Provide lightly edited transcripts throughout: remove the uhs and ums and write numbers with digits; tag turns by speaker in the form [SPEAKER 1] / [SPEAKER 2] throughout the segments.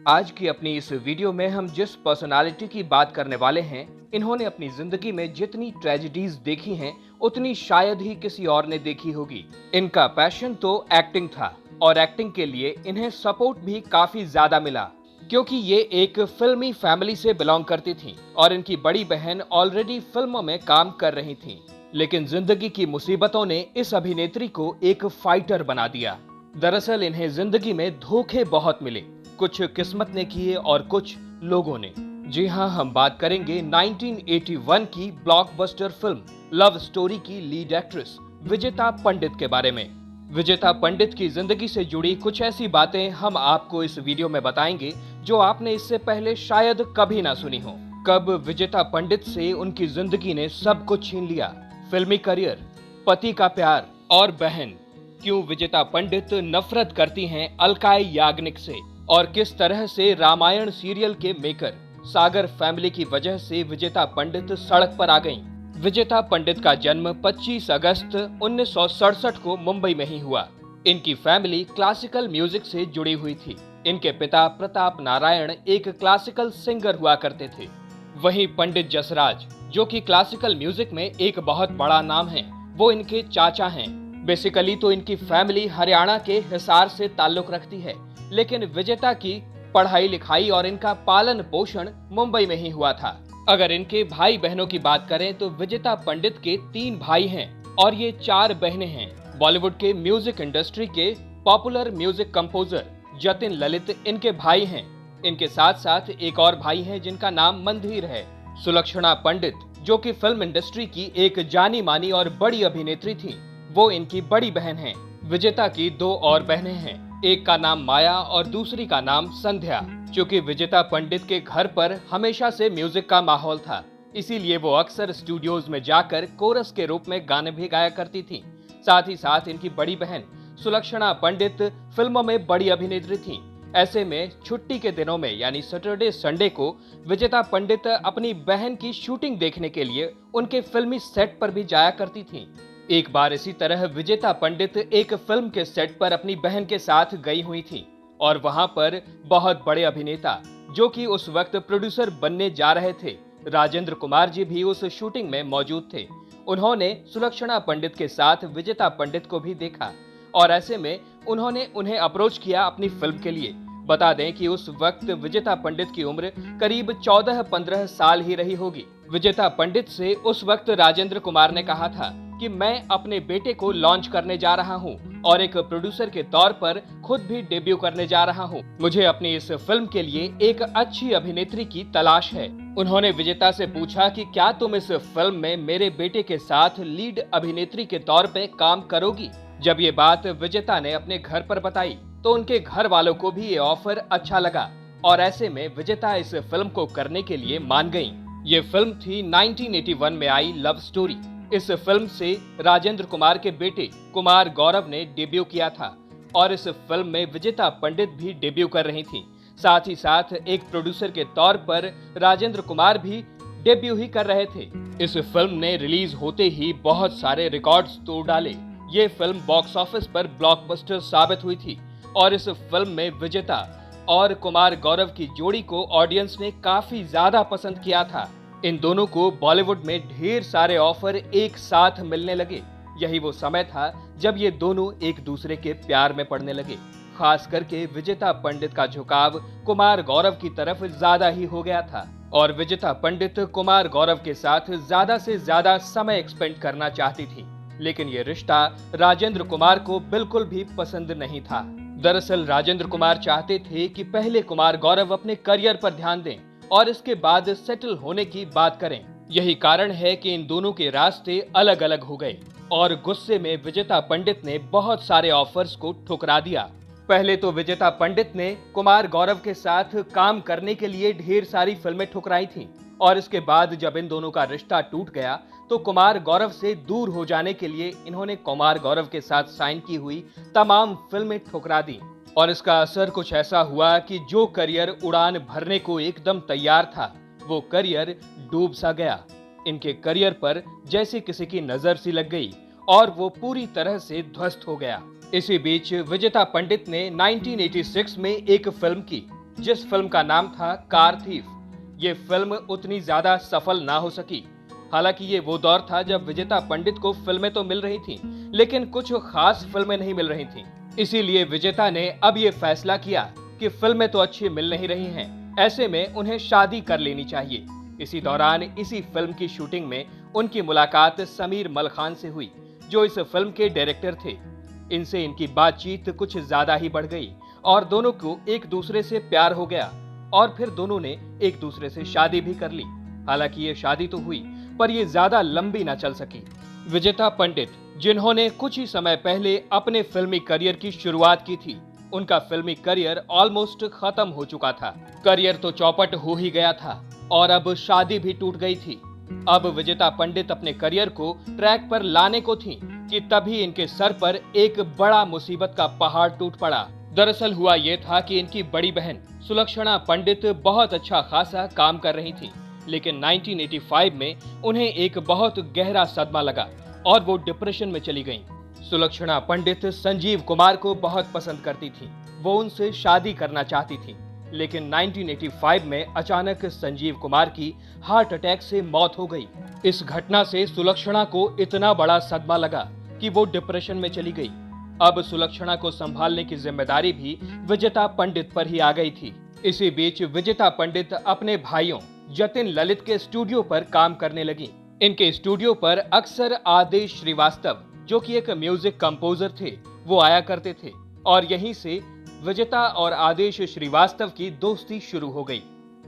[SPEAKER 1] आज की अपनी इस वीडियो में हम जिस पर्सनालिटी की बात करने वाले हैं, इन्होंने अपनी जिंदगी में जितनी ट्रेजेडीज देखी हैं, उतनी शायद ही किसी और ने देखी होगी। इनका पैशन तो एक्टिंग था और एक्टिंग के लिए इन्हें सपोर्ट भी काफी ज्यादा मिला, क्योंकि ये एक फिल्मी फैमिली से बिलोंग करती थीं और इनकी बड़ी बहन ऑलरेडी फिल्मों में काम कर रही थीं। लेकिन जिंदगी की मुसीबतों ने इस अभिनेत्री को एक फाइटर बना दिया। दरअसल इन्हें जिंदगी में धोखे बहुत मिले, कुछ किस्मत ने किए और कुछ लोगों ने। जी हाँ, हम बात करेंगे 1981 की ब्लॉकबस्टर फिल्म लव स्टोरी की लीड एक्ट्रेस विजेता पंडित के बारे में। विजेता पंडित की जिंदगी से जुड़ी कुछ ऐसी बातें हम आपको इस वीडियो में बताएंगे जो आपने इससे पहले शायद कभी ना सुनी हो। कब विजेता पंडित से उनकी जिंदगी ने सब कुछ छीन लिया, फिल्मी करियर, पति का प्यार और बहन। क्यों विजेता पंडित नफरत करती हैं अलकाई याग्निक से, और किस तरह से रामायण सीरियल के मेकर सागर फैमिली की वजह से विजेता पंडित सड़क पर आ गईं। विजेता पंडित का जन्म 25 अगस्त 1967 को मुंबई में ही हुआ। इनकी फैमिली क्लासिकल म्यूजिक से जुड़ी हुई थी। इनके पिता प्रताप नारायण एक क्लासिकल सिंगर हुआ करते थे। वहीं पंडित जसराज, जो कि क्लासिकल म्यूजिक में एक बहुत बड़ा नाम है, वो इनके चाचा हैं। बेसिकली तो इनकी फैमिली हरियाणा के हिसार से ताल्लुक रखती है, लेकिन विजेता की पढ़ाई लिखाई और इनका पालन पोषण मुंबई में ही हुआ था। अगर इनके भाई बहनों की बात करें तो विजेता पंडित के 3 भाई हैं और ये 4 बहनें हैं। बॉलीवुड के म्यूजिक इंडस्ट्री के popular music composer Jatin Lalit इनके भाई हैं। इनके साथ साथ एक और भाई हैं जिनका नाम मंधीर है। सुलक्षणा पंडित, जो कि फिल्म इंडस्ट्री की एक जानी मानी और बड़ी अभिनेत्री थी, वो इनकी बड़ी बहन है। विजेता की 2 और बहनें हैं, एक का नाम माया और दूसरी का नाम संध्या। क्योंकि विजेता पंडित के घर पर हमेशा से म्यूजिक का माहौल था, इसीलिए वो अक्सर स्टूडियोज में जाकर कोरस के रूप में गाने भी गाया करती थीं। साथ ही साथ इनकी बड़ी बहन सुलक्षणा पंडित फिल्मों में बड़ी अभिनेत्री थीं। ऐसे में छुट्टी के दिनों में यानी सैटरडे संडे को विजेता पंडित अपनी बहन की शूटिंग देखने के लिए उनके फिल्मी सेट पर भी जाया करती थीं। एक बार इसी तरह विजेता पंडित एक फिल्म के सेट पर अपनी बहन के साथ गई हुई थी और वहां पर बहुत बड़े अभिनेता, जो कि उस वक्त प्रोड्यूसर बनने जा रहे थे, राजेंद्र कुमार जी भी उस शूटिंग में मौजूद थे। उन्होंने सुलक्षणा पंडित के साथ विजेता पंडित को भी देखा और ऐसे में उन्होंने उन्हें अप्रोच किया अपनी फिल्म के लिए। बता दें कि उस वक्त विजेता पंडित की उम्र करीब 14-15 साल ही रही होगी। विजेता पंडित से उस वक्त राजेंद्र कुमार ने कहा था कि मैं अपने बेटे को लॉन्च करने जा रहा हूं और एक प्रोड्यूसर के तौर पर खुद भी डेब्यू करने जा रहा हूं। मुझे अपनी इस फिल्म के लिए एक अच्छी अभिनेत्री की तलाश है। उन्होंने विजेता से पूछा कि क्या तुम इस फिल्म में मेरे बेटे के साथ लीड अभिनेत्री के तौर पे काम करोगी। जब ये बात विजेता ने अपने घर पर बताई तो उनके घर वालों को भी ये ऑफर अच्छा लगा और ऐसे में विजेता इस फिल्म को करने के लिए मान गईं। ये फिल्म थी 1981 में आई लव स्टोरी। इस फिल्म से राजेंद्र कुमार के बेटे कुमार गौरव ने डेब्यू किया था और इस फिल्म में विजेता पंडित भी डेब्यू कर रही थीं। साथ ही साथ एक प्रोड्यूसर के तौर पर राजेंद्र कुमार भी डेब्यू ही कर रहे थे। इस फिल्म ने रिलीज होते ही बहुत सारे रिकॉर्ड्स तोड़ डाले। ये फिल्म बॉक्स ऑफिस पर ब्लॉकबस्टर साबित हुई थी और इस फिल्म में विजेता और कुमार गौरव की जोड़ी को ऑडियंस ने काफी ज्यादा पसंद किया था। इन दोनों को बॉलीवुड में ढेर सारे ऑफर एक साथ मिलने लगे। यही वो समय था जब ये दोनों एक दूसरे के प्यार में पड़ने लगे। खास करके विजेता पंडित का झुकाव कुमार गौरव की तरफ ज्यादा ही हो गया था और विजेता पंडित कुमार गौरव के साथ ज्यादा से ज्यादा समय एक्सपेंड करना चाहती थी। लेकिन ये रिश्ता राजेंद्र कुमार को बिल्कुल भी पसंद नहीं था। दरअसल राजेंद्र कुमार चाहते थे कि पहले कुमार गौरव अपने करियर पर ध्यान दें और इसके बाद सेटल होने की बात करें। यही कारण है कि इन दोनों के रास्ते अलग अलग हो गए और गुस्से में विजेता पंडित ने बहुत सारे ऑफर्स को ठुकरा दिया। पहले तो विजेता पंडित ने कुमार गौरव के साथ काम करने के लिए ढेर सारी फिल्में ठुकराई थीं और इसके बाद जब इन दोनों का रिश्ता टूट गया तो कुमार गौरव से दूर हो जाने के लिए इन्होंने कुमार गौरव के साथ साइन की हुई तमाम फिल्में ठुकरा दी और इसका असर कुछ ऐसा हुआ कि जो करियर उड़ान भरने को एकदम तैयार था, वो करियर डूब सा गया। इनके करियर पर जैसे किसी की नजर सी लग गई और वो पूरी तरह से ध्वस्त हो गया। इसी बीच विजेता पंडित ने 1986 में एक फिल्म की जिस फिल्म का नाम था कार थीफ। ये फिल्म उतनी ज्यादा सफल ना हो सकी। हालांकि ये वो दौर था जब विजेता पंडित को फिल्में तो मिल रही थीं, लेकिन कुछ खास फिल्में नहीं मिल रही थीं। इसीलिए विजेता ने अब ये फैसला किया कि फिल्में तो अच्छी मिल नहीं रही हैं, ऐसे में उन्हें शादी कर लेनी चाहिए। इसी दौरान इसी फिल्म की शूटिंग में उनकी मुलाकात समीर मलखान से हुई, जो इस फिल्म के डायरेक्टर थे। इनसे इनकी बातचीत कुछ ज्यादा ही बढ़ गई और दोनों को एक दूसरे से प्यार हो गया और फिर दोनों ने एक दूसरे से शादी भी कर ली। हालांकि ये शादी तो हुई, पर ये ज्यादा लंबी ना चल सकी। विजेता पंडित, जिन्होंने कुछ ही समय पहले अपने फिल्मी करियर की शुरुआत की थी, उनका फिल्मी करियर ऑलमोस्ट खत्म हो चुका था। करियर तो चौपट हो ही गया था और अब शादी भी टूट गई थी। अब विजेता पंडित अपने करियर को ट्रैक पर लाने को थी कि तभी इनके सर पर एक बड़ा मुसीबत का पहाड़ टूट पड़ा। दरअसल हुआ ये था कि इनकी बड़ी बहन सुलक्षणा पंडित बहुत अच्छा खासा काम कर रही थी, लेकिन 1985 में उन्हें एक बहुत गहरा सदमा लगा और वो डिप्रेशन में चली गईं। सुलक्षणा पंडित संजीव कुमार को बहुत पसंद करती थी, वो उनसे शादी करना चाहती थी, लेकिन 1985 में अचानक संजीव कुमार की हार्ट अटैक से मौत हो गई। इस घटना से सुलक्षणा को इतना बड़ा सदमा लगा कि वो डिप्रेशन में चली गई। अब सुलक्षणा को संभालने की जिम्मेदारी भी विजेता पंडित पर ही आ गई थी। इसी बीच विजेता पंडित अपने भाइयों जतिन ललित के स्टूडियो पर काम करने लगी। इनके स्टूडियो पर अक्सर आदेश श्रीवास्तव, जो कि एक म्यूजिक कंपोजर थे, वो आया करते थे और यहीं से विजेता और आदेश श्रीवास्तव की दोस्ती शुरू हो गई।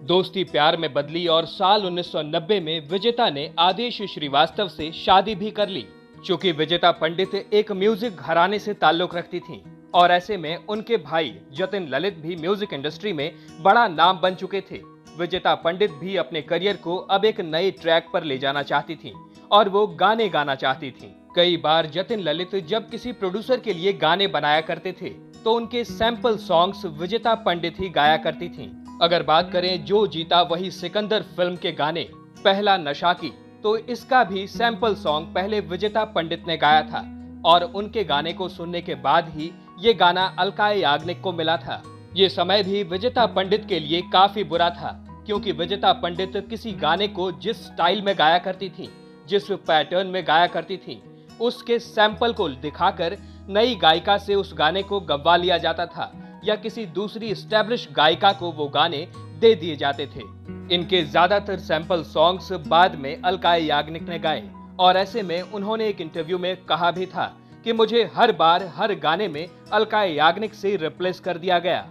[SPEAKER 1] दोस्ती प्यार में बदली और साल 1990 में विजेता ने आदेश श्रीवास्तव से शादी भी कर ली। चूंकि विजेता पंडित एक म्यूजिक घराने से ताल्लुक रखती थीं और ऐसे में उनके भाई जतिन ललित भी म्यूजिक इंडस्ट्री में बड़ा नाम बन चुके थे, विजेता पंडित भी अपने करियर को अब एक नए ट्रैक पर ले जाना चाहती थीं और वो गाने गाना चाहती थीं। कई बार जतिन ललित जब किसी प्रोड्यूसर के लिए गाने बनाया करते थे तो उनके सैंपल सॉन्ग्स विजेता पंडित ही गाया करती थीं। अगर बात करें जो जीता वही सिकंदर फिल्म के गाने पहला नशा की, तो इसका भी सैंपल सॉन्ग पहले विजेता पंडित ने गाया था और उनके गाने को सुनने के बाद ही ये गाना अलका याग्निक को मिला था। ये समय भी विजेता पंडित के लिए काफी बुरा था, क्योंकि विजेता पंडित किसी गाने को जिस स्टाइल में गाया करती थी, जिस पैटर्न में गाया करती थी, उसके सैंपल को दिखाकर नई गायिका से उस गाने को गवा लिया जाता था या किसी दूसरी एस्टैब्लिश गायिका को वो गाने दे दिए जाते थे। इनके ज्यादातर सैंपल सॉन्ग्स बाद में अलका याग्निक ने गाए और ऐसे में उन्होंने एक इंटरव्यू में कहा भी था कि मुझे हर बार हर गाने में अलका याग्निक से रिप्लेस कर दिया गया।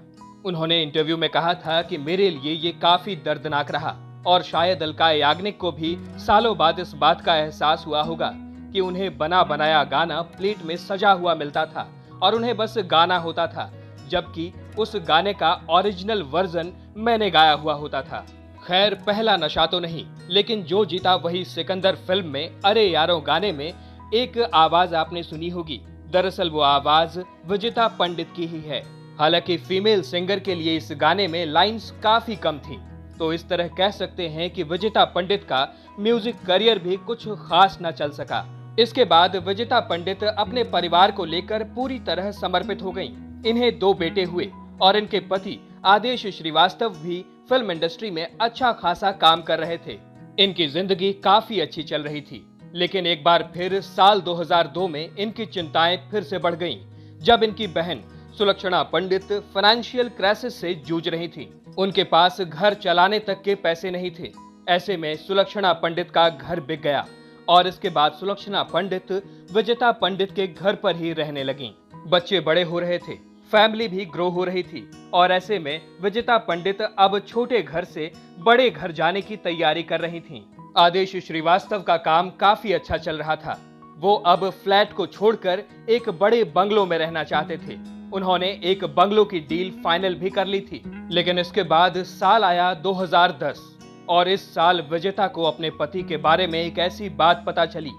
[SPEAKER 1] उन्होंने इंटरव्यू में कहा था कि मेरे लिए ये काफी दर्दनाक रहा और शायद अलका याग्निक को भी सालों बाद इस बात का एहसास हुआ होगा कि उन्हें बना बनाया गाना प्लेट में सजा हुआ मिलता था और उन्हें बस गाना होता था, जबकि उस गाने का ओरिजिनल वर्जन मैंने गाया हुआ होता था। खैर, पहला नशा तो नहीं, लेकिन जो जीता वही सिकंदर फिल्म में अरे यारों गाने में एक आवाज आपने सुनी होगी। दरअसल वो आवाज विजेता पंडित की ही है। हालांकि फीमेल सिंगर के लिए इस गाने में लाइंस काफी कम थी, तो इस तरह कह सकते हैं कि विजेता पंडित का म्यूजिक करियर भी कुछ खास न चल सका। इसके बाद विजेता पंडित अपने परिवार को लेकर पूरी तरह समर्पित हो गईं। इन्हें 2 बेटे हुए और इनके पति आदेश श्रीवास्तव भी फिल्म इंडस्ट्री में अच्छा खासा काम कर रहे थे। इनकी जिंदगी काफी अच्छी चल रही थी, लेकिन एक बार फिर साल 2002 में इनकी चिंताएं फिर से बढ़ गईं, जब इनकी बहन सुलक्षणा पंडित फाइनेंशियल क्राइसिस से जूझ रही थी। उनके पास घर चलाने तक के पैसे नहीं थे। ऐसे में सुलक्षणा पंडित का घर बिक गया और इसके बाद सुलक्षणा पंडित विजेता पंडित के घर पर ही रहने लगीं। बच्चे बड़े हो रहे थे, फैमिली भी ग्रो हो रही थी और ऐसे में विजेता पंडित अब छोटे घर से बड़े घर जाने की तैयारी कर रही थीं। आदेश श्रीवास्तव का काम काफी अच्छा चल रहा था। वो अब फ्लैट को छोड़कर एक बड़े बंगलो में रहना चाहते थे। उन्होंने एक बंगलो की डील फाइनल भी कर ली थी, लेकिन इसके बाद साल आया 2010 और इस साल विजेता को अपने पति के बारे में एक ऐसी बात पता चली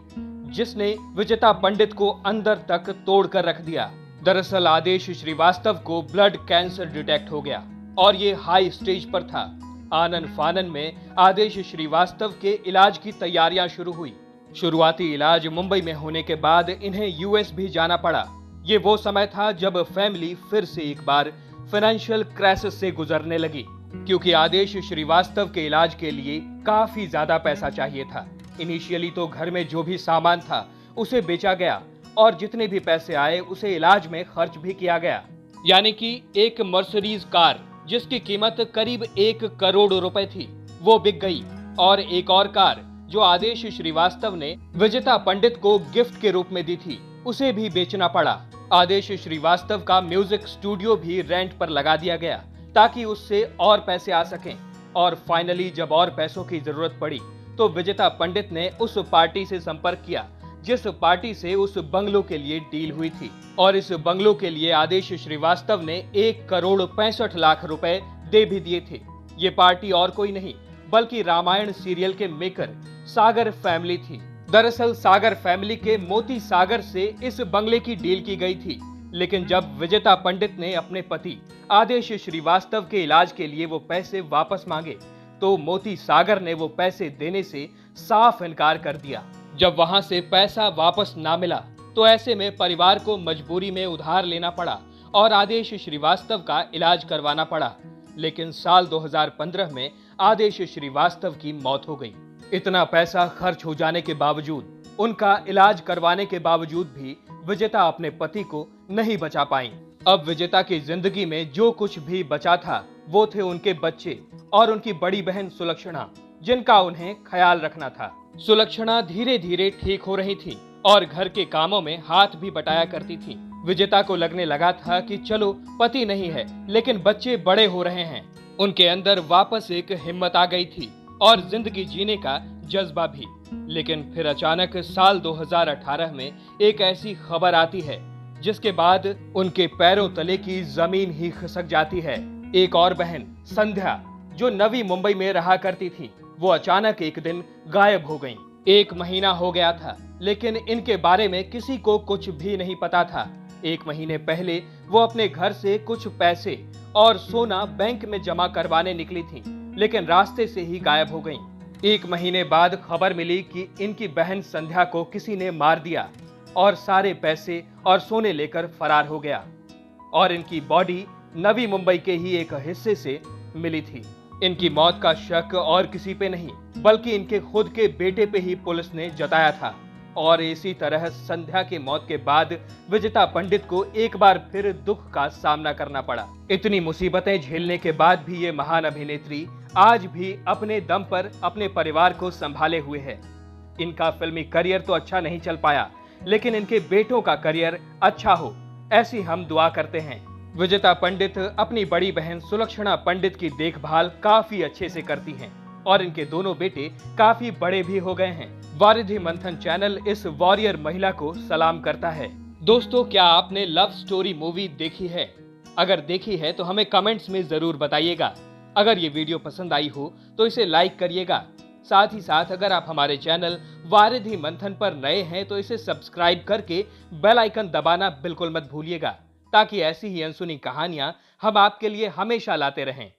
[SPEAKER 1] जिसने विजेता पंडित को अंदर तक तोड़ कर रख दिया। दरअसल आदेश श्रीवास्तव को ब्लड कैंसर डिटेक्ट हो गया और ये हाई स्टेज पर था। आनन फानन में आदेश श्रीवास्तव के इलाज की तैयारियां शुरू हुई। शुरुआती इलाज मुंबई में होने के बाद इन्हें यूएस भी जाना पड़ा। ये वो समय था जब फैमिली फिर से एक बार फाइनेंशियल क्राइसिस से गुजरने लगी, क्योंकि आदेश श्रीवास्तव के इलाज के लिए काफी ज्यादा पैसा चाहिए था। इनिशियली तो घर में जो भी सामान था उसे बेचा गया और जितने भी पैसे आए उसे इलाज में खर्च भी किया गया। यानी कि एक मर्सिडीज कार जिसकी कीमत करीब 1 करोड़ रुपए थी वो बिक गई, और एक और कार जो आदेश श्रीवास्तव ने विजेता पंडित को गिफ्ट के रूप में दी थी उसे भी बेचना पड़ा। आदेश श्रीवास्तव का म्यूजिक स्टूडियो भी रेंट पर लगा दिया गया ताकि उससे और पैसे आ सकें। और फाइनली जब और पैसों की जरूरत पड़ी तो विजेता पंडित ने उस पार्टी से संपर्क किया जिस पार्टी से उस बंगलो के लिए डील हुई थी, और इस बंगलो के लिए आदेश श्रीवास्तव ने 1 करोड़ 65 लाख रुपए दे भी दिए थे। ये पार्टी और कोई नहीं बल्कि रामायण सीरियल के मेकर सागर फैमिली थी। दरअसल सागर फैमिली के मोती सागर से इस बंगले की डील की गई थी, लेकिन जब विजेता पंडित ने अपने पति आदेश श्रीवास्तव के इलाज के लिए वो पैसे वापस मांगे तो मोती सागर ने वो पैसे देने से साफ इनकार कर दिया। जब वहां से पैसा वापस ना मिला तो ऐसे में परिवार को मजबूरी में उधार लेना पड़ा और आदेश श्रीवास्तव का इलाज करवाना पड़ा। लेकिन साल 2015 में आदेश श्रीवास्तव की मौत हो गई। इतना पैसा खर्च हो जाने के बावजूद, उनका इलाज करवाने के बावजूद भी विजेता अपने पति को नहीं बचा पाई। अब विजेता की जिंदगी में जो कुछ भी बचा था वो थे उनके बच्चे और उनकी बड़ी बहन सुलक्षणा, जिनका उन्हें ख्याल रखना था। सुलक्षणा धीरे धीरे ठीक हो रही थी और घर के कामों में हाथ भी बटाया करती थी। विजेता को लगने लगा था कि चलो पति नहीं है लेकिन बच्चे बड़े हो रहे हैं। उनके अंदर वापस एक हिम्मत आ गई थी और जिंदगी जीने का जज्बा भी। लेकिन फिर अचानक साल 2018 में एक ऐसी खबर आती है जिसके बाद उनके पैरों तले की जमीन ही खिसक जाती है। एक और बहन संध्या जो नवी मुंबई में रहा करती थी, वो अचानक एक दिन गायब हो गईं। 1 महीना हो गया था लेकिन इनके बारे में किसी को कुछ भी नहीं पता था। 1 महीने पहले वो अपने घर से कुछ पैसे और सोना बैंक में जमा करवाने निकली थी, लेकिन रास्ते से ही गायब हो गईं। 1 महीने बाद खबर मिली कि इनकी बहन संध्या को किसी ने मार दिया और सारे पैसे और सोने लेकर फरार हो गया, और इनकी बॉडी नवी मुंबई के ही एक हिस्से से मिली थी। इनकी मौत का शक और किसी पे नहीं बल्कि इनके खुद के बेटे पे ही पुलिस ने जताया था। और इसी तरह संध्या की मौत के बाद विजेता पंडित को एक बार फिर दुख का सामना करना पड़ा। इतनी मुसीबतें झेलने के बाद भी ये महान अभिनेत्री आज भी अपने दम पर अपने परिवार को संभाले हुए है। इनका फिल्मी करियर तो अच्छा नहीं चल पाया लेकिन इनके बेटों का करियर अच्छा हो, ऐसी हम दुआ करते हैं। विजेता पंडित अपनी बड़ी बहन सुलक्षणा पंडित की देखभाल काफी अच्छे से करती हैं और इनके दोनों बेटे काफी बड़े भी हो गए हैं। वारिधि मंथन चैनल इस वॉरियर महिला को सलाम करता है। दोस्तों, क्या आपने लव स्टोरी मूवी देखी है? अगर देखी है तो हमें कमेंट्स में जरूर बताइएगा। अगर ये वीडियो पसंद आई हो तो इसे लाइक करिएगा। साथ ही साथ अगर आप हमारे चैनल वारिधि मंथन पर नए हैं तो इसे सब्सक्राइब करके बेल आइकन दबाना बिल्कुल मत भूलिएगा, ताकि ऐसी ही अनसुनी कहानियां हम आपके लिए हमेशा लाते रहें।